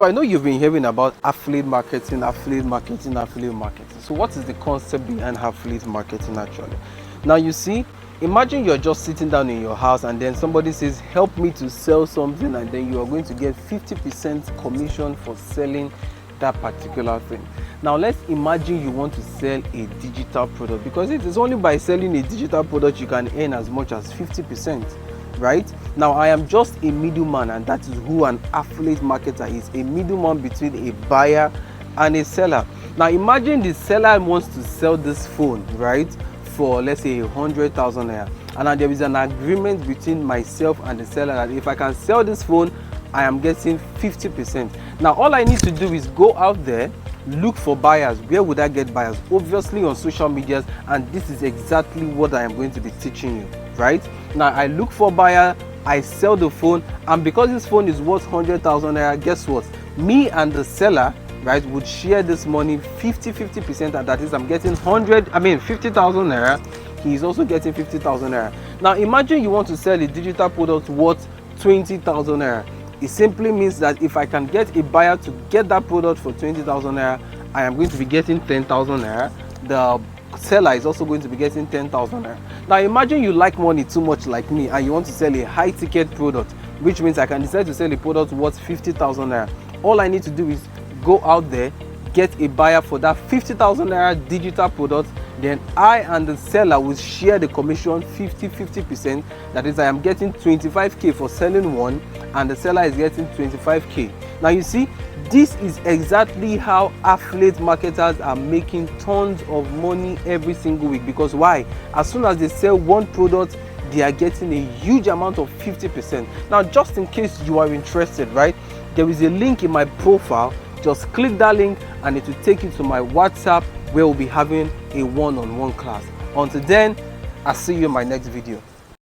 I know you've been hearing about affiliate marketing. So what is the concept behind affiliate marketing actually? Now you see, imagine you're just sitting down in your house and then somebody says, help me to sell something, and then you are going to get 50% commission for selling that particular thing. Now let's imagine you want to sell a digital product, because it is only by selling a digital product you can earn as much as 50%. Right now, I am just a middleman, and that is who an affiliate marketer is, a middleman between a buyer and a seller. Now imagine the seller wants to sell this phone, right, for let's say 100,000 naira, and now there is an agreement between myself and the seller that if I can sell this phone, I am getting 50%. Now all I need to do is go out there, look for buyers. Where would I get buyers? Obviously on social medias, and this is exactly what I am going to be teaching you. Right now, I look for buyer, I sell the phone, and because this phone is worth 100,000 naira, guess what? Me and the seller, right, would share this money 50%, and that is I'm getting 50,000 naira. He is also getting 50,000 naira. Now imagine you want to sell a digital product worth 20,000 naira. It simply means that if I can get a buyer to get that product for 20,000 naira, I am going to be getting 10,000 naira. The seller is also going to be getting 10,000 naira. Now imagine you like money too much like me, and you want to sell a high ticket product, which means I can decide to sell a product worth 50,000 naira. All I need to do is go out there, get a buyer for that 50,000 naira digital product, then I and the seller will share the commission 50%. That is, I am getting 25k for selling one, and the seller is getting 25k. Now you see, this is exactly how affiliate marketers are making tons of money every single week. Because why? As soon as they sell one product, they are getting a huge amount of 50%. Now just in case you are interested, right, there is a link in my profile. Just click that link and it will take you to my WhatsApp, where we'll be having a one-on-one class. Until then, I'll see you in my next video.